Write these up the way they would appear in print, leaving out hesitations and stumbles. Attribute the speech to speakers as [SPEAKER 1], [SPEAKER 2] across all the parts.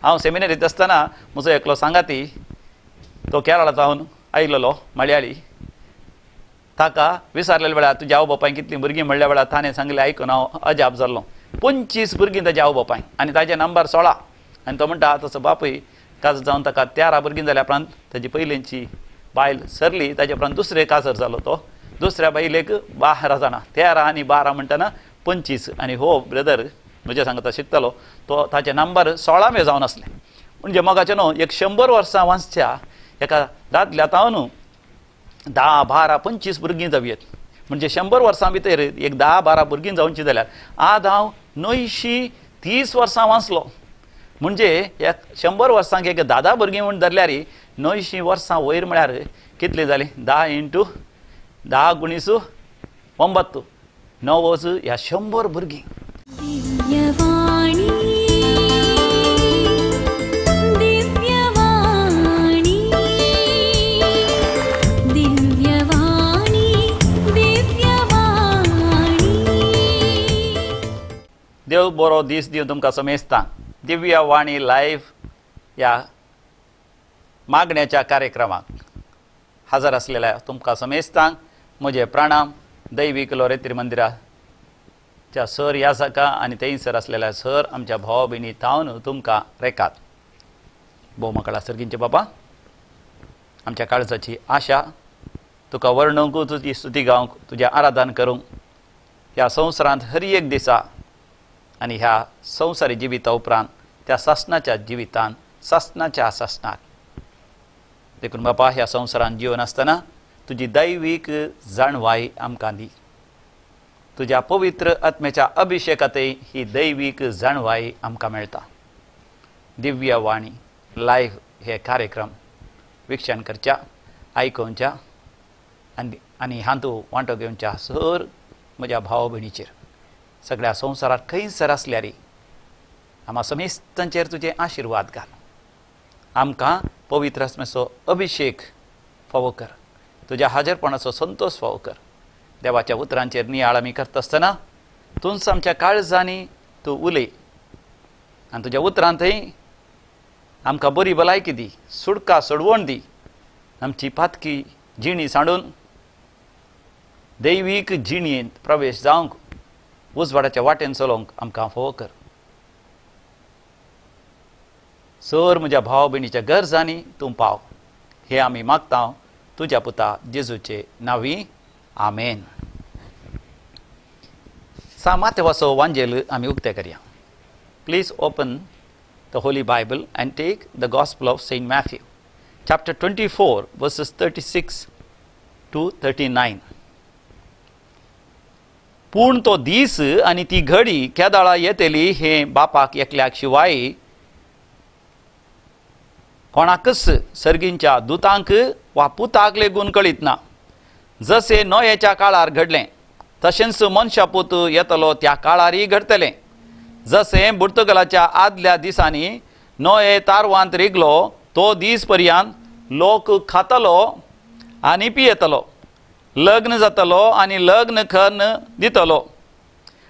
[SPEAKER 1] हांव सेमिनरींत आसतना म्हजो एकलो सांगाती तो केरळांतल्यान आयिल्लो मलयाळी ताका विचारलेल्या वेळार तुज्या आवय बापायन कितलीं भुरगीं म्हणल्या वेळार ताणें सांगलें आयकून हांव अजाप जाल्लो 25 भुरगीं ताज्या आवय बापायन आनी ताजे नंबर 16 आनी तो म्हणटा तसो बापूय काजर जावन ताका 13 भुरगीं जाल्या उपरांत ताजी पयलींची बायल सरली ताजे उपरांत दुसरे काजर जालो तो दुसऱ्या बायलेक 12 जाणां 13 आनी 12 म्हणटना 25 आनी हो ब्रदर म्हज्या सांगता शिकतालो तो ताचे नंबर 16 जावन आसले म्हणजे मोगाचें न्हू एक 100 वर्सां वांसच्या एका दादल्या तावन 10, 12, 25 भुरगीं जावयेत म्हणजे 100 वर्सां भितर एक 10, 12 भुरगीं जावची जाल्यार आज हांव 930 वर्सां वाचलो म्हणजे एक 100 वर्सांक एक 10 भुरगीं म्हूण धरल्यार 900 वर्सां वयर म्हळ्यार कितली जाली 10 × 10 × 9 9 ह्या 100 भुरगीं देव बरो दीस दिव तुमकां समेस्तां दिव्य वाणी लायव्ह ह्या मागण्याच्या कार्यक्रमाक हजर आसलेल्या तुमकां समेस्तांक म्हजे प्रणाम दैवीक लोरेत्री मंदिराच्या सर याजका आनी थंयसर आसलेल्या सर आमच्या भाव भयणी तावन तुमकां रेखात भोव मंगळा सर्गींचे बाबा आमच्या काळजाची आशा तुका वर्णूंक तुजी स्तुती गावंक तुजें आराधन करूंक ह्या संवसारांत हर एक दिसा आनी ह्या संवसारी जिविता उपरांत त्या सासणाच्या जिवितान सासणाच्या सासणाक देखून बापा ह्या संवसारांत जिवन आसतना तुजी दैवीक जाणवाई आमकां दी तुज्या पवित्र आत्म्याच्या अभिशेकातय ही दैवीक जाणवाई आमकां मेळटा दिव्य वाणी लायव्ह हे कार्यक्रम विक्षण करच्या आयकोवच्या आनी हातूंत वांटो घेवच्या सर म्हज्या भाव भयणीचेर सगळ्या संवसारांत खंयसर आसल्यार आम्हा समेस्तांचेर तुजें आशिर्वाद घाल आमकां पवित्र आत्म्याचो अभिशेक फावो कर तुज्या हाजरपणाचो संतोष फावो कर देवाच्या उतरांचेर नियाळ आमी करता आसतना तूंच आमच्या काळजांनी तूं उलय आनी तुज्या उतरांतय आमकां बरी भलायकी दी सुडका सोडवण दी आमची पातकी जिणी सांडून दैवीक जिणयेंत प्रवेश जावंक उजवाडाच्या वाटेन चलोवंक आमकां फावो कर सर म्हज्या भाव भयणीच्या गरजांनी तूं पाव हे आमी मागता तुज्या पुता जेजूचे नांवी आमेन मातेवाचो वांजेल आमी उक्तें करया please open the holy Bible and take the gospel of Saint Matthew chapter 24 verses 36 to 39 पूण तो दीस आनी ती घडी केदाळा येतली हे बापाक एकल्याक शिवाय कोणाकच सर्गींच्या दुतांक वा पुताक लेगून कळीत ना जसे नोयेच्या काळार घडलें तशेंच मनशापूत येतलो त्या काळारय घडतलें जसे पुर्तुगालाच्या आदल्या दिसांनी नोये तारवांत रिगलो तो दीस पर्यंत लोक खातलो आनी पियेतलो लग्न जातलो आनी लग्न खन दितलो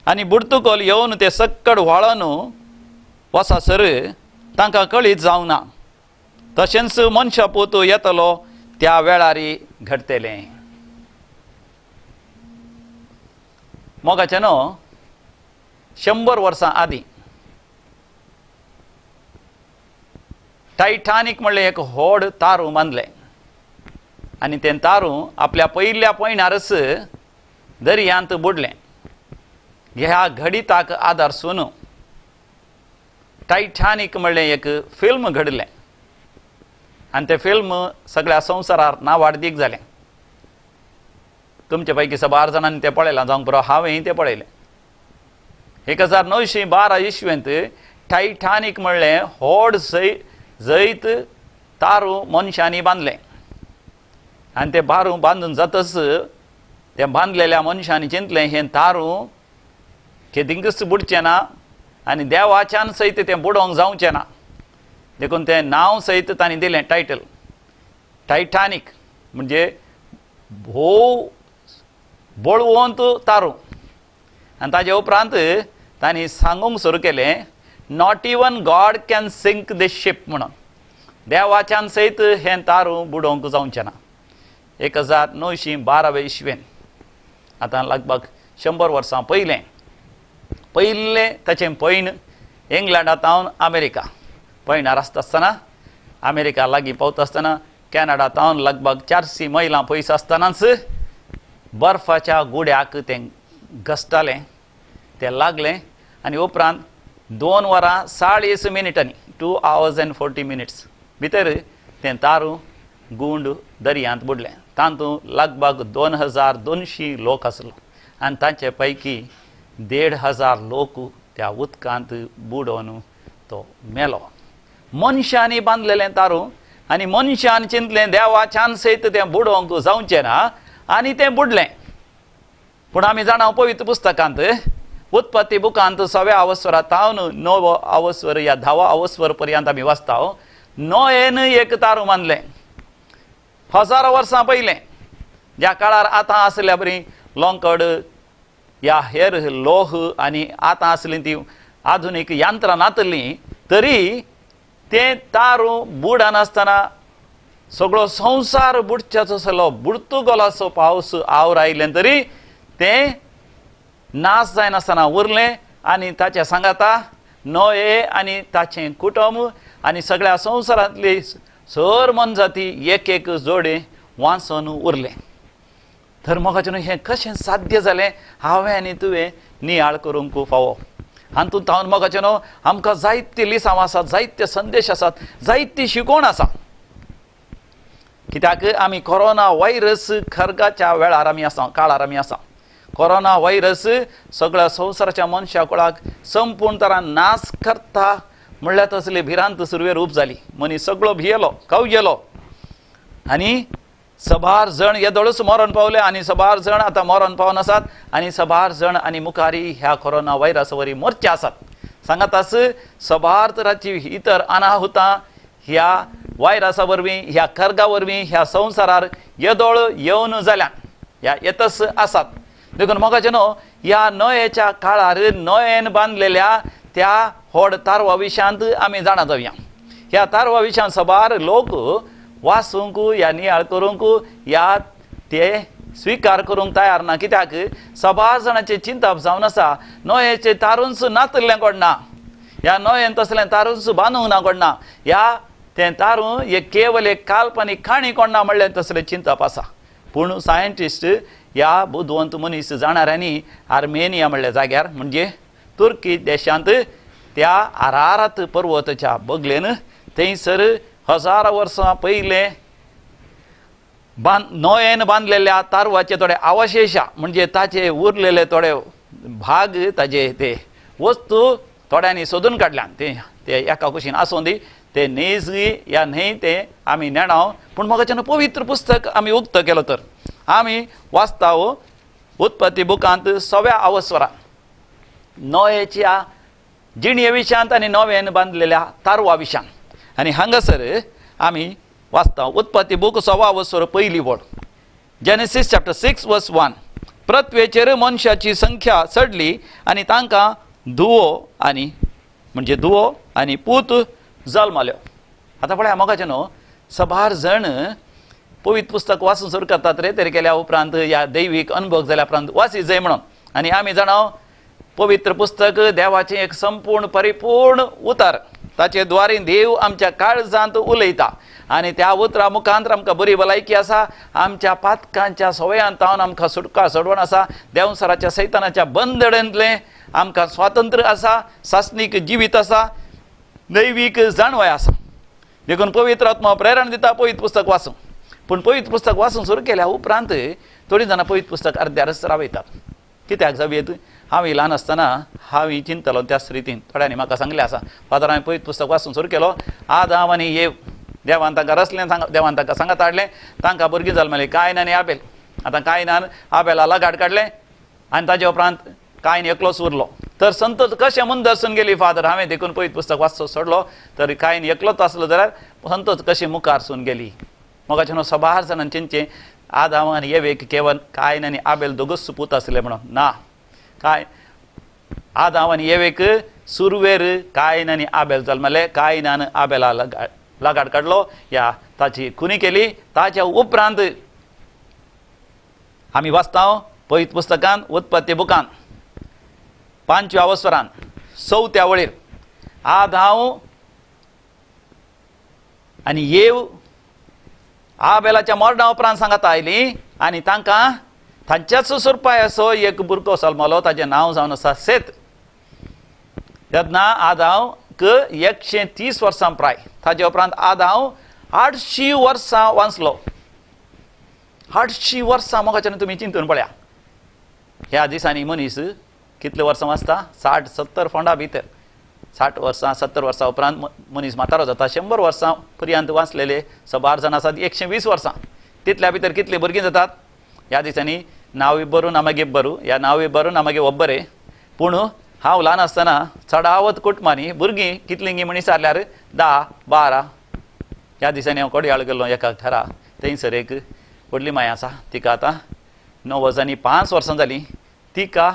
[SPEAKER 1] आनी बुडतुकोल येवन ते सक्कड व्हाळोन वसासर तांकां कळीत जावंक ना तशेंच मनशापूत येतलो त्या वेळारी घडतलें मोगाचें न्हू 100 वर्सां आदीं टायटानीक म्हणलें एक व्हड तारू बांदलें आनी तें तारू आपल्या पयल्या पयणारच दर्यांत बुडलें ह्या घडिताक आदारसून टायटानीक म्हणलें एक फिल्म घडलें आनी तें फिल्म सगळ्या संवसारार नांवाडीक जालें तुमचे पैकी 12 जाणांनी तें पळयलां जावंक पुरो हांवेंय तें पळयलें 1912 इस्वेंत टायटानीक म्हणलें व्हड जैत तारू मनशांनी बांदलें आनी तें बारू बांदून जातच तें बांदलेल्या मनशांनी चिंतलें हें तारू केदिंगच बुडचें ना आनी देवाच्यान सयत तें बुडोवंक जावचें ना देखून तें नांव सयत तांणी दिलें टायटल टायटानीक म्हणजे भोव बळवंत तारू आनी ताजे उपरांत तांणी सांगूंक सुरू केलें not even God can sink the ship म्हणून देवाच्यान सयत हें तारू बुडोवंक जावचें ना 1912 इस्वेन आतां लगभग 100 वर्सां पयलें ताचें पैन इंग्लंडांतावन अमेरिका पैणार आसता आसतना अमेरिका लागीं पावता आसतना कॅनडांतावन लगभग 400 मैलां पयस आसतनाच बर्फाच्या गुड्याक तें घसटालें तें लागलें आनी उपरांत 2 वरां 40 मिनिटांनी 2 hours and 40 minutes भितर तें तारू गुंड दर्यांत बुडलें तातूंत लगभग 2200 लोक आसलो आनी तांचे पैकी 1500 लोक त्या उदकांत बुडोवन तो मेलो मनशांनी बांदलेलें तारू आनी मनशान चिंतलें देवाच्यान सयत तें बुडोवंक जावचें ना आनी तें बुडलें पूण आमी जाणा पवित्र पुस्तकांत उत्पत्ती बुकांत 6व्या अवस्वरांतावन 9व अवस्वर या 10वा अवस्वर पर्यंत आमी वाचता नोएन एक तारू बांदलें 1000 वर्सां पयलें ज्या काळार आतां आसल्या बरी लोंकड या हेर लोह आनी आतां आसलीं ती आधुनीक यंत्रां नातलीं तरी तें तारू बुडनासतना सगळो संवसार बुडच्याचो आसलो बुडतुगोलाचो पावस आवर आयलें तरी तें नाश जायनासतना उरलें आनी ताच्या सांगाता नोए आनी ताचें कुटुंब आनी सगळ्या संवसारांतली सर मनजाती एक एक जोडे वांचून उरलें तर मोगाचें हें कशें साध्य जालें हांवें आनी तुवें नियाळ करूंक फावो हातूंत तावन मोगाचें आमकां जायते लिसांव आसात जायते संदेश आसात जायती शिकोवण आसा कित्याक आमी कोरोना वायरस खरगाच्या वेळार आमी आसा काळार आमी आसा कोरोना वायरस सगळ्या संवसाराच्या मनशा कुळाक संपूर्ण तरान नाश करता म्हणल्यार तसली भिरांत सुरवेर उब जाली मनीस सगळो भियेलो कावजेलो आनी सबार जण येदोळूच मरण पावले आनी सबार जण आतां मरण पावन आसात आनी सबार जण आनी मुखारी ह्या कोरोना वायरसा वरी मरचे आसात सांगातास सबार तरांची इतर अनाहुतां ह्या वायरसा वरवीं ह्या कर्गा वरवीं ह्या संवसारार येदोळ येवन जाल्यात ह्या येतस आसात देखून मोगाचें ह्या नोएच्या काळार नोएन बांदलेल्या त्या व्हड तारवा विशांत आमी जाणा जावया ह्या तारवा विशांत सबार लोक वाचूंक या नियाळ करूंक या ते स्विकार करूंक तयार ना कित्याक सबार जाणांची चिंता जावन आसा नोएचें तारूंच नातल्लें कोणना ह्या नोएन तसलें तारूंच बांदूंक ना कोणना ह्या तें तारू एक केवल एक काल्पनीक खाणी कोणना म्हणलें तसलें चिंतप आसा पूण सायंटिस्ट ह्या बुद्धवंत मनीस जाणाऱ्यांनी आर्मेनिया म्हणल्या जाग्यार म्हणजे तुर्की देशांत त्या अरारत पर्वताच्या बगलेन थंयसर 1000 वर्सां पयलें नोएन बांदलेल्या तारवाचे थोडे अवशेश म्हणजे ताचे उरलेले थोडे भाग ताजे ते वस्तू थोड्यांनी सोदून काडल्यात ते एका कुशीन आसूं दी ते नेजगी या न्हय ते आमी नेणाव पूण मोगाचें पवित्र पुस्तक आमी उक्त केलो तर आमी वाचता उत्पत्ती बुकांत 6व्या अवस्वरांत नोएच्या जिणये विशांत आनी नोवेन बांदलेल्या तारवा विशांत आनी हांगासर आमी वाचता उत्पत्ती बूक 6वा अवस्वर पयली वड जेनेसीस चॅप्टर 6 वर्स 1 पृथ्वेचेर मनशाची संख्या चडली आनी तांकां धुवो आनी पूत जल्माल्यो आतां पळय मोगाचें सबार जण पवित्र पुस्तक वाचून सुरू करतात रे तरी केल्या उपरांत या दैवीक अनुभव जाल्या उपरांत वाची जाय म्हणून आनी आमी जाणाव पवित्र पुस्तक देवाचें एक संपूर्ण परिपूर्ण उतर ताचे द्वारे देव आमच्या काळजांत उलयता आनी त्या उतरा मुखांतर आमकां बरी भलायकी आसा आमच्या पातकांच्या सवयांतावन आमकां सुटका सोडवण आसा देंवसराच्या सैतानाच्या बंदडेंतलें आमकां स्वातंत्र्य आसा सासनीक जिवीत आसा दैवीक जाणवाय आसा देखून पवित्र आत्मा प्रेरण दिता पवित्र पुस्तक वाचूं पूण पवित्र पुस्तक वाचून सुरू केल्या उपरांत थोडीं जाणां पवित्र पुस्तक अर्द्यारच रावयतात कित्याक जावेत हांव ल्हान आसतना हांव चिंतलो त्याच रितीन थोड्यांनी म्हाका सांगलें आसा फादर हांवें पवित्र पुस्तक वाचून सुरू केलो आदाम आनी येव देवान तांकां रचलें देवान तांकां सांगात हाडलें तांकां भुरगीं जल्मलीं कायन आनी आबेल आतां कायनान आबेला लगाट काडलें आनी ताजे उपरांत कायन एकलोच उरलो तर संतत कशें म्हूण दर्शन गेली फादर हांवें देखून पवित्र पुस्तक वाचून सोडलो तर कायन एकलोच आसलो जाल्यार संतत कशी मुखार सून गेली मोगाचें सबार जाणांचें आदाम आनी येवेक केवळ कायन आनी आबेल दोगूच पूत आसले म्हणून ना काय आदाम आनी येवेक सुरवेर कायन आनी आबेल जल्मले. कायनान आबेला लागाड काडलो. या ताची खुनी केली. ताच्या उपरांत आमी वाचता पवित्र पुस्तकान उत्पत्ती बुकान 5व्या वसरान 4थ्या वळेर आदाव आनी येव आबेलाच्या मरडा उपरांत सांगत आयली आनी तांकां तांच्याच सुरपाय असो एक भुरगो जल्मलो. ताचें नांव जावन आसा सेत. तेन्ना आदावक 130 वर्सां प्राय. ताचे उपरांत आदाव 800 वर्सां वाचलो. 800 वर्सां मोगाच्यान तुमी चिंतून पळया. ह्या दिसांनी मनीस कितले वर्सां वाचता? 60-70 फोंडा भितर. 60 वर्सां 70 वर्सां उपरांत मनीस म्हातारो जाता. 100 वर्सां पर्यंत वाचलेले सबार जाण आसात. 120 वर्सां. तितल्या भितर कितले भुरगीं जातात? ह्या दिसांनी नावी बरू नमागे बरू. ह्या नावी बरू नमागे ಒಬ್ಬರೇ. पूण हांव ल्हान आसतना चडावत कुटुंबांनी भुरगीं कितलीं म्हणी सारल्यार 10-12. ह्या दिसांनी हांव कोडयाळ गेल्लो एका घरा. थंयसर एक व्हडली माय आसा. तिका आतां 95 वर्सां जालीं. तिका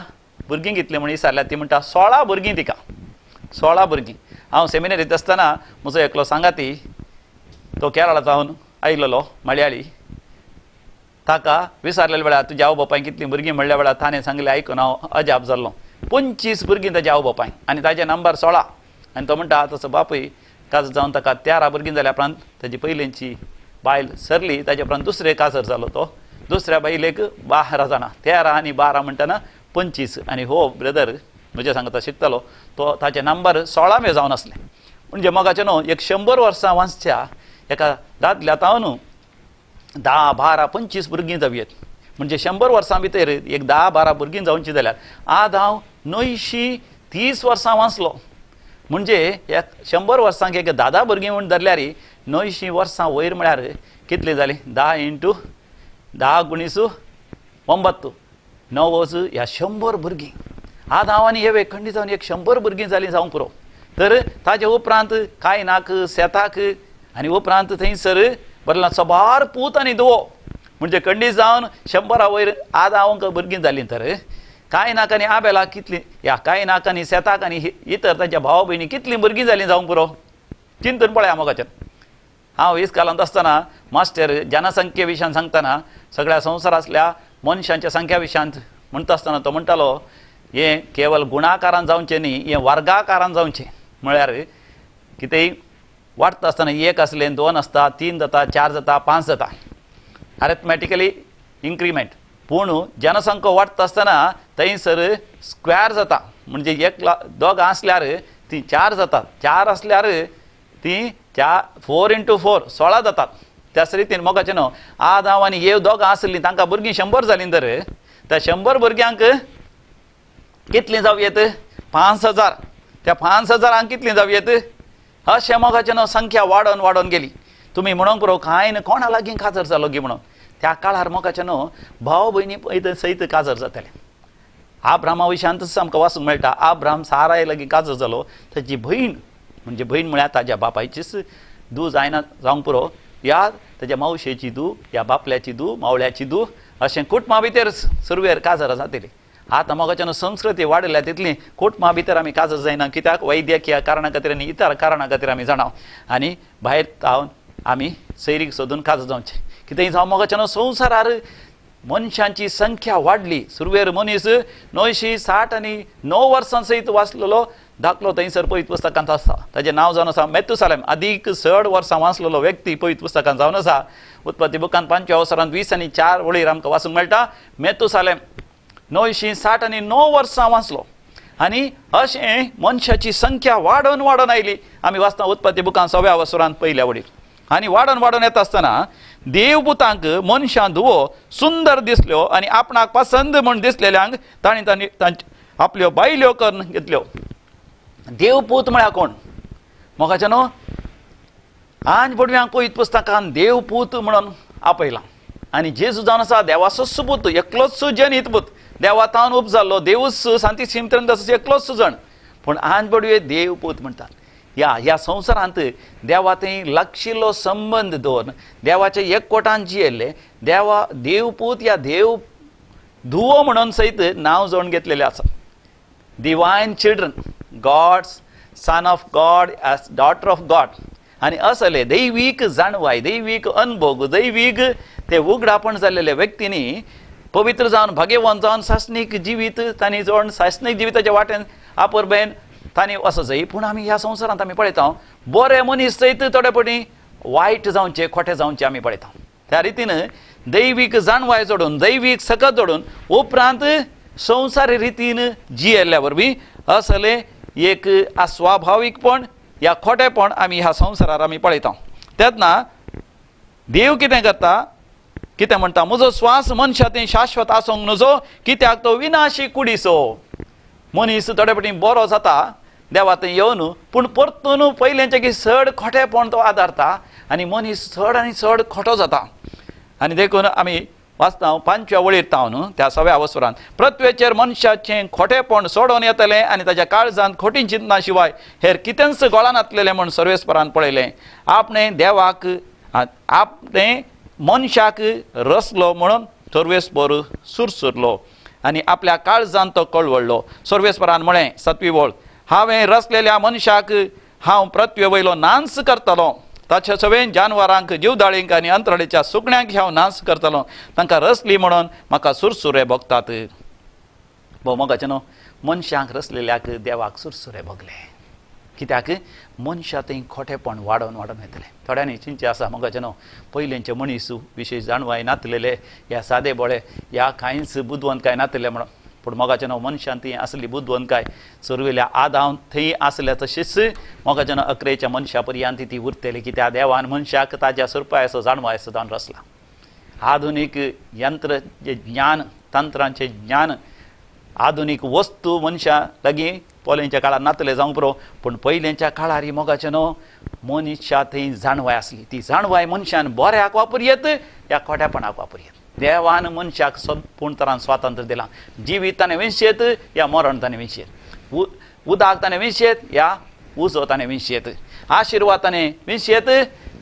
[SPEAKER 1] भुरगीं कितलीं म्हणी सारल्यार ती म्हणटा 16 भुरगीं. तिका 16 भुरगीं. हांव सेमिनरींत आसतना म्हजो एकलो सांगाती तो केरळांतल्यान आयिल्लो मळयाळी. ताका विचारलेल्या वेळार तुज्या आवय बापायन कितलीं भुरगीं म्हणल्या वेळार ताणें सांगलें आयकून हांव अजाप जाल्लो. 25 भुरगीं ताच्या आवय बापायन आनी ताचें नंबर 16. आनी तो म्हणटा तसो बापूय काजर जावन ताका 13 भुरगीं जाल्या उपरांत ताची पयलींची बायल सरली. ताचे उपरांत दुसरें काजर जालो. तो दुसऱ्या बायलेक 12 जाणां. 13 आनी 12 म्हणटना 25. आनी हो ब्रदर म्हजे सांगता शिकतालो तो ताचे नंबर 16 जावन आसले. म्हणजे मोगाचें न्हू 100 वर्सां वाचच्या एका दादल्या तावन 10-12 25 भुरगीं जावयेत. म्हणजे 100 वर्सां भितर एक 10-12 भुरगीं जावची जाल्यार आज हांव 930 वर्सां वाचलो. म्हणजे एक 100 वर्सांक एक 10 भुरगीं म्हूण धरल्यार 900 वर्सां वयर म्हळ्यार कितली जाली? 10 × 10 × 9 9 ह्या 100 भुरगीं. आज हांव आनी हे खंडीत जावन एक 100 भुरगीं जालीं जावं पुरो. तर ताचे उपरांत कायनाक शेताक आनी उपरांत थंयसर बरला सबार पूत आनी दुवो. म्हणजे खंडीत जावन 100 वयर आज हांव भुरगीं जालीं. तर कायनाक आनी आबेलाक कितलीं ह्या कायनाक आनी शेताक आनी इतर तांच्या भाव भयणी कितलीं भुरगीं जालीं जावं पुरो. चिंतून पळया मोगाचें. हांव इस्कालांत आसतना मास्टर जनसंख्ये विशयान सांगतना सगळ्या संवसारांतल्या मनशांच्या संख्या विशयांत म्हणटा आसतना तो म्हणटालो हें केवल गुणाकारान जावचें न्ही, हें वर्गाकारान जावचें. म्हळ्यार कितेंय वाडटा आसतना 1 आसलें 2 आसता 3 जाता 4 जाता 5 जाता. अरेथमॅटिकली इन्क्रिमेंट. पूण जनसंख्या वाडटा आसतना थंयसर स्क्वेअर जाता. म्हणजे 2 आसल्यार ती 4 जातात. 4 आसल्यार ती 4 × 4 16 जातात. त्याच रितीन मोगाचें न्हू आज हांव आनी हे 2 आसलीं तांकां भुरगीं 100 जालीं. तर त्या 100 भुरग्यांक कितलीं जावयेत? 5000. त्या 5000 कितलीं जावयेत? अशें मोगाचें न्हू संख्या वाडोवन वाडोवन गेली. तुमी म्हणूंक पुरो कांय कोणा लागीं काजर जालो गी म्हणून. त्या काळार मोगाचें न्हू भाव भयणी पळय सयत काजर जाताले. आब्रामा विशयांतच आमकां वाचूंक मेळटा. आब्राम साराय लागीं काजर जालो. ताची भयण म्हणजे भयण म्हळ्यार ताज्या बापायचीच धूव जायना जावंक पुरो. या ताज्या मावशेची धूव, ह्या बापल्याची धूव, मावळ्याची धूव अशें कुटुंबा भितर सुरवेर काजरां जातलीं. आतां मोगाचें संस्कृती वाडल्या तितली कुटुंबा भितर आमी काजर जायना. कित्याक वैद्यकीय कारणा खातीर आनी इतर कारणा खातीर आमी जाणाव आनी भायर जावन आमी सैरीक सोदून काजर जावचें. कितेंय जावं मोगाचें संवसारार मनशांची संख्या वाडली. सुरवेर मनीस 960 आनी 9 वर्सां सयत वाचलेलो दाखलो थंयसर पवित्र पुस्तकांत आसा. ताचें नांव जावन आसा मेथुसालेम. अधिक 6 वर्सां वाचलेलो व्यक्ती पवित्र पुस्तकांत जावन आसा. उत्पत्ती बुकांत 5व्या वसरांत 20 आनी 4 वळेर आमकां वाचूंक मेळटा. मेथुसालेम 960 आनी 9 वर्सां वाचलो. आनी अशें मनशाची संख्या वाडोवन वाडोवन आयली. आमी वाचता उत्पत्ती बुकांत 6व्या वसरांत पयल्या वळेर. आनी वाडोवन वाडोवन येता आसतना देवपुतांक मनशां धुवो सुंदर दिसल्यो आनी आपणाक पसंद म्हूण दिसलेल्यांक तांणी आपल्यो बायल्यो करून घेतल्यो. देवपूत म्हळ्यार कोण? मोगाचें न्हू आंज पडव्यांक पवित्र पुस्तकांत देवपूत म्हणून आपयलां. आनी जेजू जावन आसा देवाचो सुपूत, एकलोच जनीत पूत. देवातावन उप जाल्लो देवूच सांती सिमत्रंदस एकलोच जण. पूण आंज पडवे देवपूत म्हणटात. ह्या संवसारांत देवा थंय लागशिल्लो संबंद दवरून देवाच्या एकवटान जियेल्ले देवपूत ह्या देव धुवो म्हणून सयत नांव जोडून घेतलेलें आसा. Divine children God's son of God as daughter of God आनी असले दैवीक जाणवाय दैवीक अनुभव दैवीक ते उगडापण जाल्लेल्या व्यक्तींनी पवित्र जावन भाग्यवान जावन शासनीक जिवीत तांणी जोड शासनीक जिविताच्या वाटेन आपुरबेन तांणी वचचंय पूण आमी ह्या संवसारांत आमी पळयता बरे मनीस सयत थोडे पटी वायट जावचे खोटे जावचे आमी पळयता त्या रितीन दैवीक जाणवाय जोडून दैवीक सकत जोडून उपरांत संवसारी रितीन जियेल्ल्या वरवीं असले एक अस्वाभाविकपण या खोटेपण आमी ह्या संवसारार आमी पळयता तेन्ना देव कितें करता कितें म्हणटा म्हजो स्वास मनशांत शाश्वत आसूंक नजो कित्याक तो विनाशी कुडीसो मनीस थोडे पटी बरो जाता देवा थंय येवन पूण परतून पयलेंचे की चड खोटेपण तो आदारता आनी मनीस चड आनी चड खोटो जाता आनी देखून आमी वाचता 5व्या वळेर तावन त्या 6व्या वसरांत पृथ्वेचेर मनशाचें खोटेपण सोडून येतलें आनी ताच्या काळजांत खोटी चिंतना शिवाय हेर कितेंच गोळान घातलेलें म्हूण सर्वेस्परान पळयलें आपणे देवाक आपणे मनशाक रसलो म्हणून सर्वेस्पर सुरसुरलो आनी आपल्या काळजांत तो कळवळलो सर्वेस्परान म्हळें 7वी वळ हांवें रचलेल्या मनशाक हांव पृथ्वे वयलो नाश करतलो ताच्या सगळ्या जानवरांक जीवदाळींक आनी अंतराळीच्या सुकण्यांक हांव नाश करतलो तांकां रसली म्हणून म्हाका सुरसुरे भोगतात भोव मोगाचें न्हू मनशांक रचलेल्याक देवाक सुरसुरे भोगले कित्याक मनशां थंय खोटेपण वाडोवन वाडोवन येतलें थोड्यांनी चिंचे आसा मोगाचें न्हू पयलींचे मनीस विशेश जाणवाय नातलेले ह्या सादे बोळे ह्या कांयच बुदवंतकाय नातले म्हणून पूण मोगाचें न्हू मनशां थंय आसली बुदवंतकाय चरवेल्या आदांव थंय आसल्या तशीच मोगाचें न्हू अकरेच्या मनशा पर्यंत ती उरतली कित्याक देवान मनशाक ताज्या सुरपायचो जाणवायचो जावन रचला आधुनीक यंत्र जे ज्ञान तंत्रांचें ज्ञान आधुनीक वस्तू मनशां लागीं पोलेंच्या काळार नातले जावंक पुरो पूण पयलेंच्या काळार मोगाचें न्हू मनशा थंय जाणवाय आसली ती जाणवाय मनशान बऱ्याक वापरयेत या खोट्यापणाक वापरयेत देवान मनशाक संपूर्ण तरान स्वातंत्र्य दिलां जिवीत ताणें विंशेत या मरण ताणें विंशेत उदाक ताणें विंशेत या उजो ताणें विंशेत आशिर्वाद ताणें विंशेत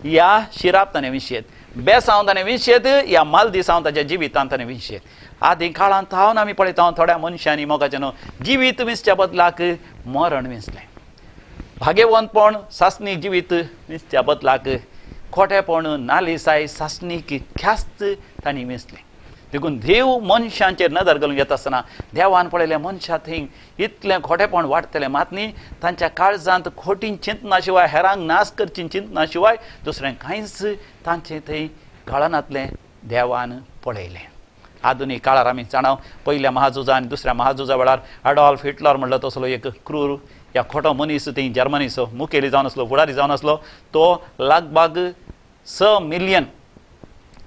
[SPEAKER 1] या शिराप ताणें विंशेत बेसांव ताणें विंशेत या मालदिसांव ताच्या जिवितांत ताणें विंशेत आदी काळांत थावन आमी पळयता थोड्या मनशांनी मोगाचें न्हू जिवीत विंसच्या बदलाक मरण विंसलें भाग्यवंतपण सासनीक जिवीत विंसच्या बदलाक खोटेपण नालिसाय सासनीक ख्यास्त तांणी विंसलें देखून देव मनशांचेर नदर घालून येता आसतना देवान पळयलें मनशां थंय इतलें खोटेपण वाडटलें मात न्ही तांच्या काळजांत खोटी चिंतना शिवाय हेरांक नाश करची चिंतना शिवाय दुसरें कांयच तांचें थंय घाळनातलें देवान पळयलें आधुनीक काळार आमी जाणाव पयल्या महाझुजा आनी दुसऱ्या महाझुजा वेळार एडॉल्फ हिटलर म्हणलो तसलो एक क्रूर या खोटो मनीस थंय जर्मनीचो मुखेली जावन आसलो फुडारी जावन आसलो तो लागभाग 6 मिलियन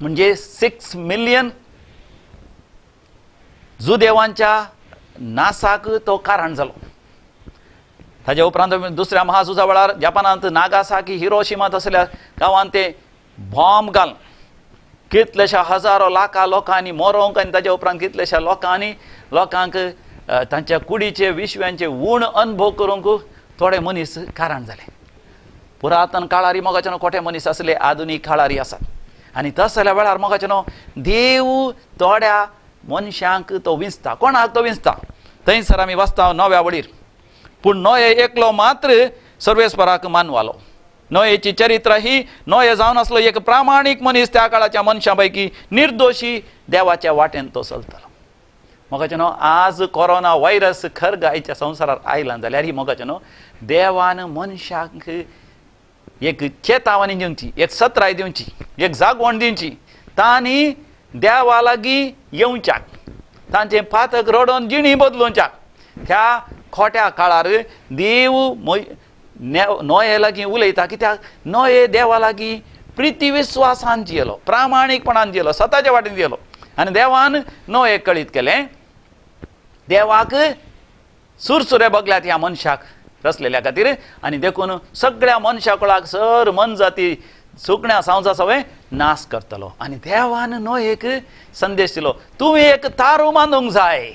[SPEAKER 1] म्हणजे 6 मिलियन जुदेवांच्या नासाक तो कारण जालो ताच्या उपरांत दुसऱ्या महाझुजा वेळार जपानांत नागासाकी हिरोशिमा तसल्या गांवांत ते बॉम्ब घाल कितलेशा हजारो लाखां लोकांनी मरोंक आनी ताच्या उपरांत कितलेशा लोकांक तांच्या कुडीचे विश्व्यांचे उण अनुभव करूंक थोडे मनीस कारण जाले पुरातन काळारी मोगाचें खोटे मनीस आसले आधुनीक काळारी आसात आनी तसल्या वेळार मोगाचें देव थोड्या मनशांक तो विंसता कोणाक तो विंसता थंयसर आमी वाचता 9व्या वळीर पूण नोये एकलो मात्र सर्वेस्पराक मानवालो नोयेची चरित्र ही नोये जावन आसलो एक प्रामाणीक मनीस त्या काळाच्या मनशां पैकी निर्दोशी देवाच्या वाटेन तो चलतालो मोगाचें आज कोरोना व्हायरस खर गायच्या संवसारार आयला जाल्यार ही मोगाचें देवान मनशांक एक चेतावणी दिवची एक सत्राय दिवची एक जागवण दिवची तांणी देवा लागीं येवच्याक तांचें फातक रडोवन जिणी बदलोवच्याक ह्या खोट्या काळार देव नोये लागीं उलयता कित्याक नोये देवा लागीं प्रिती विस्वासान जियेलो प्रामाणीकपणान जियेलो स्वताच्या वाटेन जियेलो आनी देवान नोयेक कळीत केलें देवाक सुरसुरे भोगल्यात ह्या मनशाक रचलेल्या खातीर आनी देखून सगळ्या मनशा कुळाक सर मन जाती सुकण्या सांवजा सवय नाश करतलो आनी देवान नोयेक संदेश दिलो तुवें एक तारू बांदूंक जाय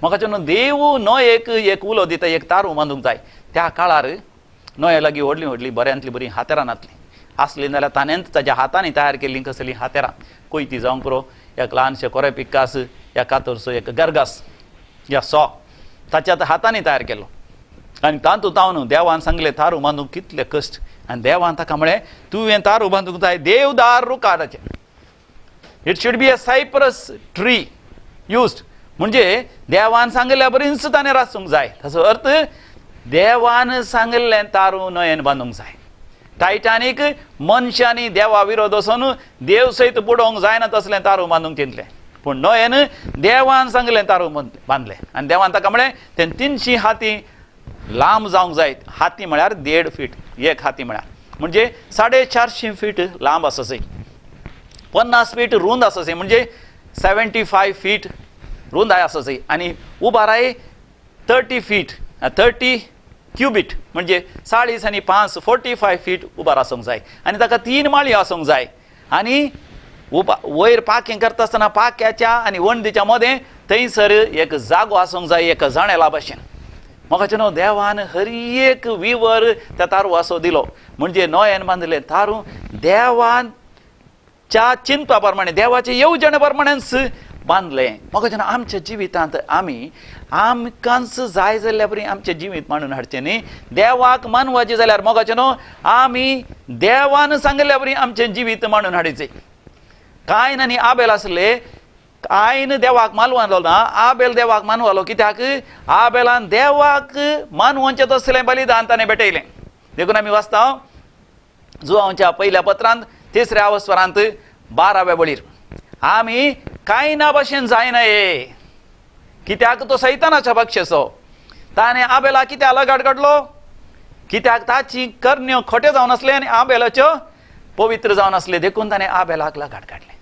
[SPEAKER 1] मोगाचें देव नोयेक एक उलो दिता एक तारू बांदूंक जाय त्या काळार नोये लागीं व्हडलीं व्हडलीं बऱ्यांतली बरीं हातेरां नासलीं आसलीं जाल्यार ताणेंच ताच्या हातांनी तयार केल्लीं कसलीं हातेरां कोयती जावंक पुरो एक ल्हानशें कोरे पिक्कास या कातरचो एक गरगास या सो ताच्या हातांनी तयार केलो आनी तातूंत तावन देवान सांगलें तारू बांदूंक कितले कश्ट आनी देवान ताका म्हळें तुवें तारू बांदूंक जाय देवदार रुखाराचें. It should be a cypress tree used. म्हणजे देवान सांगल्या बरींच ताणें रासूंक जाय. ताचो अर्थ देवान सांगलें तारू न्हंयेन बांदूंक जाय. टायटानीक मनशांनी देवा विरोध वचून देव सयत बुडोवंक जायना तसलें तारू बांदूंक चिंतलें, पूण न्हंयेन देवान सांगलें तारू बांदलें. आनी देवान ताका म्हळें तें 300 हाती लांब जावंक जाय. हाती म्हळ्यार 1.5 फीट, एक हाती म्हळ्यार म्हणजे 450 फीट लांब आसा जाय, 50 फीट रुंद आसा जाय, म्हणजे 75 फीट रुंदाय आसा जाय. आनी उबाराय 30 फीट 30 क्युबिट म्हणजे 40 आनी 5 45 फीट उबार आसूंक जाय. आनी ताका 3 माळयो आसूंक जाय. आनी वयर पांकें करता आसतना पांक्याच्या आनी वणदीच्या मदें थंयसर एक जागो आसूंक जाय, एक जणेला भशेन. म्हाका न्हू देवान हर एक विवर त्या तारू वासो दिलो. म्हणजे न्हंयेन बांदलें तारू देवाच्या चिंता प्रमाणे, देवाचे येवजणे प्रमाणेच बांदलें. म्हाका न्हू आमच्या जिवितांत आमकांच जाय जाल्ल्या बरी आमचें जिवीत मांडून हाडचें न्ही. देवाक मानवाचें जाल्यार म्हाका न्हू आमी देवान सांगल्या बरी आमचें जिवीत मांडून हाडचें. कायन आनी आबेल आसले, कायन देवाक मानवालो ना, आबेल देवाक मानवालो. कित्याक आबेलान देवाक मानवांचें तसलें बलिदान ताणें भेटयलें. देखून आमी वाचता जुआंवच्या पयल्या पत्रांत 3ऱ्या अवस्वरांत 12व्या बळीर आमी कायना भशेन जायनाये, कित्याक तो सैतानाच्या पक्षाचो. ताणें आबेला कित्याक लगाट काडलो? कित्याक ताची कर्ण्यो खोटे जावन आसले आनी आबेलाच्यो पवित्र जावन आसले. देखून ताणें आबेलाक लगाट काडलें.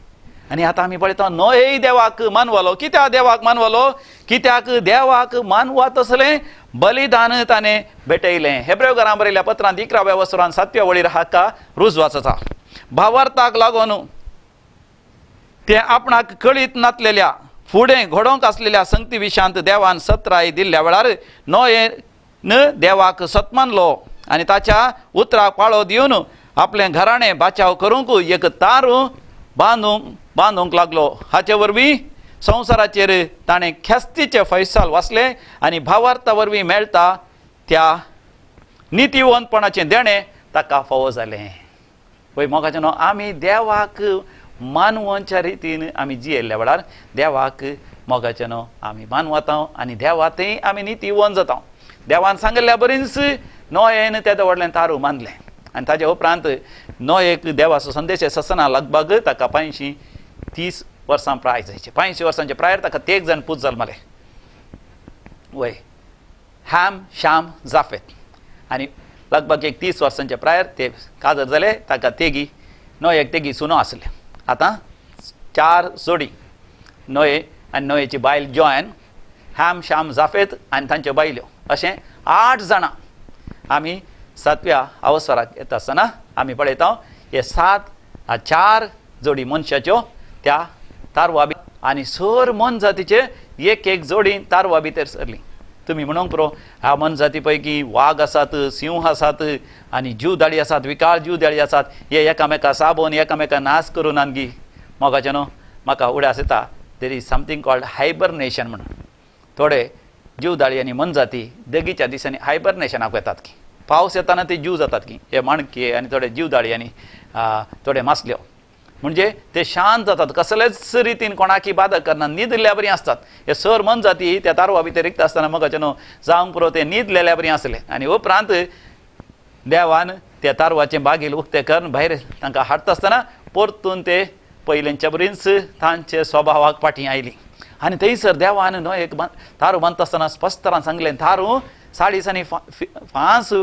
[SPEAKER 1] आनी आतां आमी पळयता नोय देवाक मानवालो. कित्याक देवाक मानवालो? कित्याक देवाक मानवा तसलें बलिदान ताणें भेटयलें. हेब्रेवकारांक बरयल्ल्या पत्रांत 11व्या अवस्वरांत 7व्या वळीर हाका रूज वाचता. भावार्थाक लागून ते आपणाक कळीत नातलेल्या फुडें घडोवंक आसलेल्या संगती विशांत देवान सत्राय दिल्ल्या वेळार नोयेन देवाक सतमानलो आनी ताच्या उतराक पाळो दिवन आपलें घराणें बाचाव करूंक एक तारू बांदूंक लागलो. हाचे वरवीं संवसाराचेर ताणें ख्यास्तीचे फैसाल वाचले आनी भावार्था वरवीं मेळटा त्या नितीवंतपणाचें देणें ताका फावो जालें. पळय मोगाचें न्हू, आमी देवाक मानवांच्या रितीन आमी जियेल्ल्या वेळार देवाक मोगाचें न्हू आमी मानवता आनी देवातय आमी नितीवंत जाता. देवान सांगल्या बरींच नोयेन तेदो व्हडलें तारू बांदलें. आनी ताचे उपरांत नोयेक देवाचो संदेश ससना लगभग ताका 530 वर्सां प्राय जायचे. 500 वर्सांचे प्रायर ताका 3 जाण पूत जल्मले. वय हॅम शाम जाफेत. आनी लगभग 30 वर्सांचे प्रायर ते काजर जाले. ताका तेगी नोयेक तेगी सुनो आसले. आतां 4 जोडी नोये आनी नोयेची बायल जॉयन, हॅम शाम जाफेत आनी तांच्यो बायल्यो अशें 8 जाणां आमी 7व्या अवस्वराक येता आसतना आमी पळयता हे 4 जोडी मनशाच्यो त्या तारवा आनी सर मन जातीचे एक जोडी तारवा भितर सरली. तुमी म्हणूंक पुरो ह्या मन जाती पैकी वाग आसात, सिंह आसात आनी जीवदाळी आसात, विकाळ जीवदाळी आसात. हे एकामेका साबोन एकामेका नाश करून आनगी. मोगाचें न्हू म्हाका उड्यास येता there is something called hibernation म्हणून. थोडे जीवदाळी आनी मन जाती देगीच्या दिसांनी हायबरनेशनाक येतात की पावस येताना ते जीव जातात की हे माणके आनी थोडे जीवदाळी आनी थोडे मासल्यो. म्हणजे ते शांत जातात, कसलेच रितीन कोणाकी बाधक करना, न्हिदल्या बरी आसतात. हे सर मन जाती त्या तारवा भितर रिक्त आसतना मोगाचें न्हू जावंक पुरो ते न्हिदलेल्या बरी आसले. आनी उपरांत देवान त्या तारवाचें बागील उक्तें करून भायर तांकां हाडटा आसतना परतून ते पयलींच्या बरींच तांचे स्वभावाक फाटीं आयलीं. आनी थंयसर देवान न्हू एक तारू बांदता आसतना स्पश्टपणान सांगलें तारू 40 आनी 5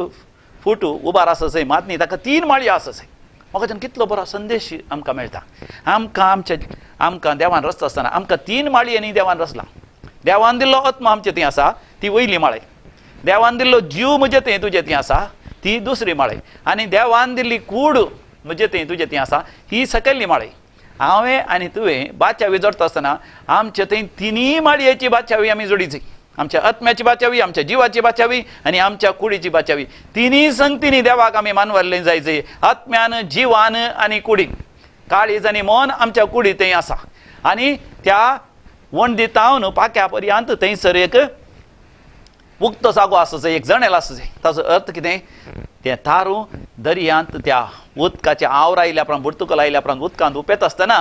[SPEAKER 1] फूट उबार आसा थंय, मात न्ही ताका 3 माळयो आसा थंय. म्हाका कितलो बरो संदेश आमकां मेळटा. आमकां देवान रचता आसतना आमकां 3 माळयांनी देवान रचला. देवान दिल्लो आत्मा आमचे थंय आसा ती वयली माळय. देवान दिल्लो जीव म्हजे थंय तुजे थंय आसा ती दुसरी माळय. आनी देवान दिल्ली कूड म्हजे थंय तुजे थंय आसा ही सकयल्ली माळय. हांवें आनी तुवें बाचावी जोडटा आसतना आमचे थंय 3 माळयेची बाचावी आमी जोडीची. आमच्या आत्म्याची बाचावी, आमच्या जिवाची बाचावी आनी आमच्या कुडीची बाचावी. 3 संगतींनी देवाक आमी मानवारलें जायचें. आत्म्यान, जिवान आनी कुडीन. काळीज आनी मन आमच्या कुडी थंय आसा. आनी त्या वणदीतावन पाक्या पर्यंत थंयसर एक उक्तो जागो आसूचो एक जणेल आसूचें ताचो अर्थ कितें तें तारू दर्यांत त्या उदकाच्या आवर आयल्या उपरांत बुडतुकल आयल्या उपरांत उदकांत उपेत आसतना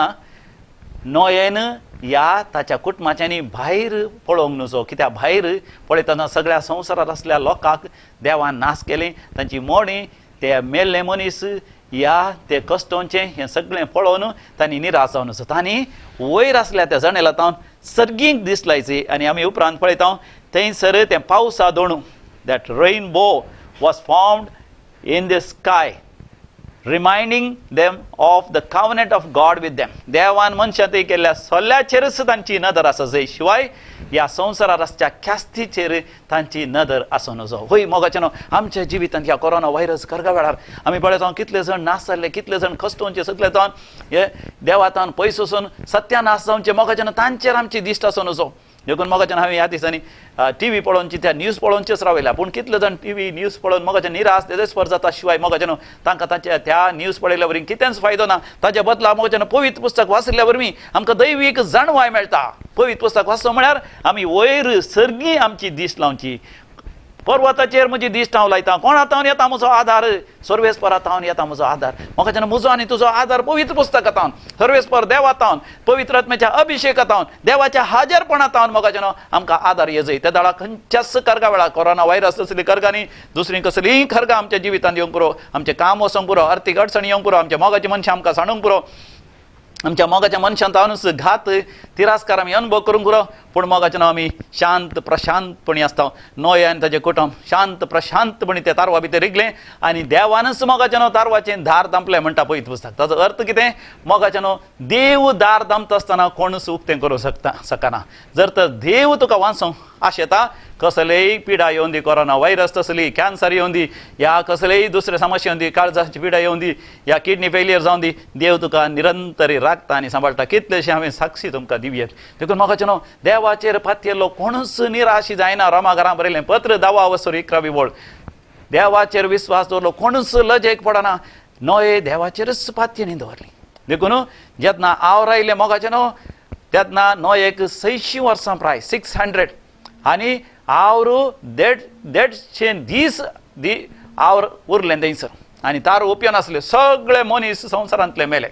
[SPEAKER 1] नोयेन ह्या ताच्या कुटुंबाच्यांनी भायर पळोवंक नजो कित्याक भायर पळयतना सगळ्या संवसारांत आसलेल्या लोकांक देवान नाश केलें तांची मोडी ते मेल्ले मनीस ह्या ते कश्टोवचें हें सगळें पळोवन तांणी निराश जावन आसा तांणी वयर आसल्या त्या जणेला तावन सर्गीक दीस लायचे आनी आमी उपरांत पळयता थंयसर तें पावसा दोणू that rainbow was formed in the sky reminding them of the covenant of God with them देवान मनशां थंय केल्ल्या सल्ल्याचेरच तांची नदर आसा जंय शिवाय ह्या संवसारार आसच्या ख्यास्तीचेर तांची नदर आसूं नजो होय मोगाचेनो आमच्या जिवितांत ह्या कोरोना व्हायरस करगा वेळार आमी पळयता कितले जाण नाश जाल्ले कितले जाण कश्टोवचे सगळे जावन हे देवातान पयस वचून सत्यानाश जावचे मोगाचेनो तांचेर आमची दिश्ट आसूं नजो देखून मोगाच्यान हांवें ह्या दिसांनी टीव्ही पळोवनची त्या न्यूज पळोवनचेच रावयल्या पूण कितले जाण टीव्ही न्यूज पळोवन मोगाच्या निराश तेजेस्पर जाता शिवाय मोगाच्यान तांकां तांच्या त्या न्यूज पळयल्या वरवीं कितेंच फायदो ना ताच्या बदला मोगाच्यान पवित्र पुस्तक वाचल्या वरवीं आमकां दैवीक जाणवाय मेळटा पवित्र पुस्तक वाचलो म्हळ्यार आमी वयर सर्गी आमची दिश्ट लावची पर्वताचेर म्हजी दिश्ट हांव लायता कोणातावन येता म्हजो आधार सर्वेस्परातावन येता म्हजो आधार म्हाका म्हजो आनी तुजो आधार पवित्र पुस्तकांतावन सर्वेस्पर देवातावन पवित्र आत्म्याच्या अभिशेकातावन देवाच्या हाजरपणातावन मोगाच्यान आमकां आधार येजय त्या दाळा खंयच्याच करगा वेळार कोरोना व्हायरस तसली करगांनी दुसरी कसलीय खरगां आमच्या जिवितांत येवंक पुरो आमचें काम वचोंक पुरो आर्थीक अडचणी येवंक पुरो आमच्या मोगाची मनशां आमकां सांडूंक पुरो आमच्या मोगाच्या मनशांतावनूच घात तिरास्कार आमी अनुभव करूंक पुरो पूण मोगाचें नांव आमी शांत प्रशांतपणी आसता नोय आनी ताचें कुटुंब शांत प्रशांतपणी त्या तारवा भितर रिगलें आनी देवानच मोगाचें नांव तारवाचें दार दांपलें म्हणटा पळयत पुस्तक ताचो अर्थ कितें मोगाचें नांव देव दार दामता आसतना कोणूच उक्तें करूं शकना जर तर देव तुका वाचोवंक आशेता कसलेय पिडा येवन दी कोरोना व्हायरस तसली कॅन्सर येवन दी या कसलेय दुसरे समस्या येवन दी काळजाची पिडा येवन दी या किडनी फेलियर जावन दी देव तुका निरंतरी राखता आनी सांबाळटा कितलेशे हांवें साक्षी तुमकां दिवयेत देखून मोगाचें नांव देवाचेर पातयेल्लो कोणूच निराशी जायना रोमाघरां बरयलें पत्र 10 वसर 11 बोळ देवाचेर विस्वास दवरलो कोणूच लजेक पडना नोये देवाचेरच पातयेनी दवरली देखून जेन्ना हांव रायलें मोगाचें नांव तेन्ना नोयेक 600 वर्सां प्राय 600 आनी आवरू देडशे दीस आवर उरलें थंयसर आनी तार ओपयन आसले सगळे मनीस संवसारांतले मेले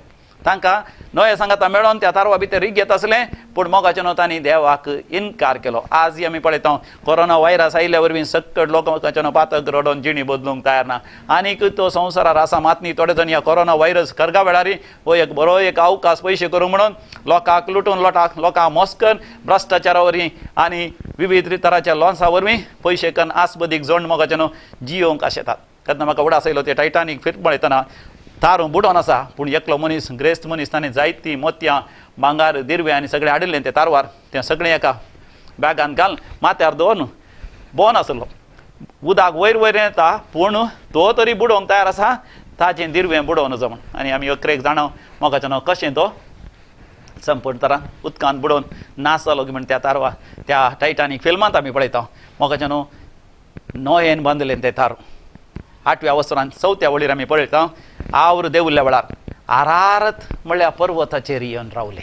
[SPEAKER 1] तांकां नोये सांगाता मेळोन त्या तारवा भितर रिगेत आसलें पूण मोगाचें नांव तांणी देवाक इन्कार केलो आज आमी पळयता कोरोना व्हायरस आयिल्ल्या वरवीं सकट लोकांचें नांव पातक रडोवन जिणी बदलूंक तयार ना आनीक तो संवसारार आसा मात न्ही थोडे जाण ह्या कोरोना व्हायरस करगा वेळारी हो एक बरो एक अवकाश पयशे करूंक म्हणून लोकांक लुटून लोकांक मोस्कन भ्रश्टाचारा वरवीं आनी विविध तरांच्या लॉन्सा वरवीं पयशे करून आस्पदीक जोड मोगाचें नांव जियोंक आशेतात तेन्ना म्हाका उडास आयलो ते टायटानीक फिर पळयतना तारू बुडोवन आसा पूण एकलो मनीस ग्रेस्त मनीस ताणें जायतीं मोतयां भांगार दिरवे आनी सगळें हाडिल्लें तें तारवार तें सगळें एका बॅगान घालून माथ्यार दवरून बोन आसलो उदक वयर वयर येता पूण तो तरी बुडोवंक तयार आसा ताचें दिरवें बुडोवन नजो म्हण आनी आमी अकरेक जाणां मोगाचें नांव कशें तो संपूर्ण तरान उदकांत बुडोवन नाश जालो म्हण त्या तारवा त्या टायटानीक फिल्मांत आमी पळयता मोगाचें नांव नोयेन बांदलें तें तारू 8व्या वसरांत 4थ्या वळीर आमी पळयता आवर देंवल्ल्या वेळार आरारत म्हणल्यार पर्वताचेर येवन रावले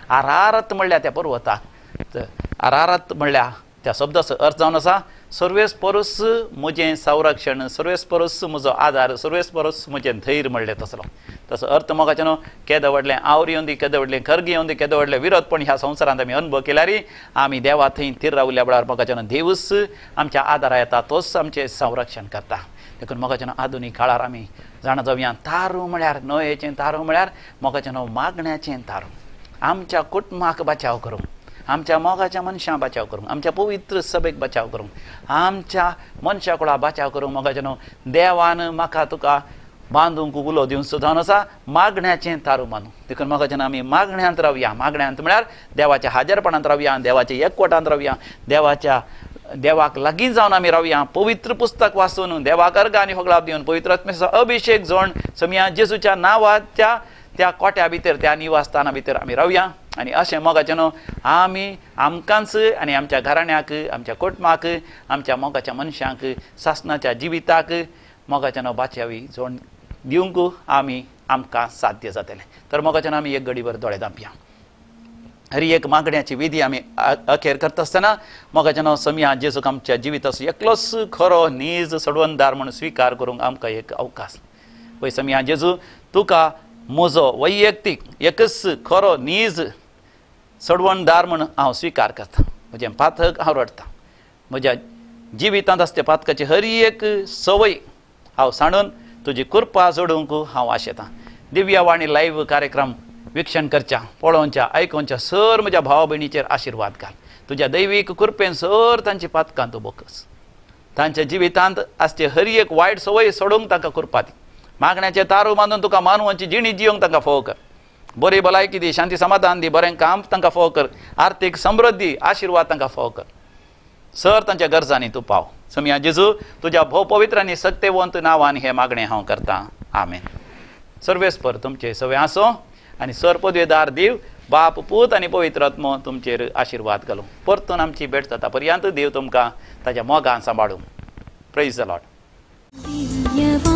[SPEAKER 1] आरारत म्हणल्यार त्या पर्वताक आरारत म्हणल्यार त्या शब्दाचो अर्थ जावन आसा सर्वेस परस म्हजें संरक्षण सर्वेस परस म्हजो आदार सर्वेस परस म्हजें धैर्य म्हणलें तसो अर्थ मोगाचें न्हू केदें व्हडलें आवर येवन दी केदें व्हडलें खर्ग येवन दी केदें व्हडलें विरोध पण ह्या संवसारांत आमी अनुभव केल्यार आमी देवा थंय थीर रावल्या वेळार मोगाचें न्हू देवूच आमच्या आदारा येता तोच आमचें संरक्षण करता देखून मोगाचें न्हू आधुनीक काळार आमी जाणा जावया तारू म्हळ्यार नोयेचें तारू म्हळ्यार मोगाचें न्हू मागण्याचें तारू आमच्या कुटुंबाक बचाव करूंक आमच्या मोगाच्या मनशां बचाव करूंक आमच्या पवित्र सभेक बचाव करूंक आमच्या मनशा कोळा बचाव करूंक मोगाचें न्हू देवान म्हाका तुका बांदूंक उलो दिवन सुद्दां आसा मागण्याचें तारू मानूं देखून मोगाचें आमी मागण्यांत रावया मागण्यांत म्हळ्यार देवाच्या हाजरपणांत रावया देवाच्या एकवटांत रावया देवाक लागीं जावन आमी रावया पवित्र पुस्तक वाचून देवाक अर्घ आनी होगळाप दिवन पवित्र आत्म्याचो अभिशेक जोड समया जेजूच्या नांवाच्या त्या कोट्या भितर त्या निवासस्थाना भितर आमी रावया आनी अशें मोगाचें न्हू आमी आमकांच आनी आमच्या घराण्याक आमच्या कुटुंबाक आमच्या मोगाच्या मनशांक सासणाच्या जिविताक मोगाचें न्हू बाचावी जोड दिवंक आमी आमकां साध्य जातलें तर मोगाचें आमी एक घडी भर दोळे धांपया हरी एक मागण्याची विधी आमी अखेर करता आसतना मोगाच्या समिया जेजूक आमच्या जिविताचो एकलोच खरो नीज सोडवणदार म्हणून स्वीकार करूंक आमकां एक अवकाश पळय समिया जेजू तुका म्हजो वैयक्तीक एकच खरो नीज सोडवणदार म्हणून हांव स्वीकार करता म्हजें पातक हांव रडटा म्हज्या जिवितांत आसता पातकाची हरी एक संवय हांव सांडून तुजी कृपा जोडूंक हांव आशेतां दिव्या वाणी लायव्ह कार्यक्रम विक्षण करच्या पळोवच्या आयकोवच्या सर म्हज्या भाव भयणीचेर आशिर्वाद घाल तुज्या दैवीक कृपेन सर तांची पातकां तूं बोकस तांच्या जिवितांत आसचे हरी एक वायट संवय सोडूंक तांकां कृपा दी मागण्याचे तारू बांदून तुका मानवांची जिणी जियोंक तांकां फोव कर बरी भलायकी दी शांती समाधान दी बरें काम तांकां फोव कर आर्थीक समृद्धी आशिर्वाद तांकां फोव कर सर तांच्या गरजांनी तूं पाव समिया जेजू तुज्या भोव पवित्र आनी सक्तेवंत नांवान हें मागणें हांव करतां आमेन सर्वेस्पर तुमचे सवय आसो आनी सर पदवेदार देव बाप पूत आनी पवित्र आत्मो तुमचेर आशिर्वाद घालूं परतून आमची भेट जाता पर्यंत देव तुमकां ताच्या मोगान सांबाळूं प्रेज द लॉर्ड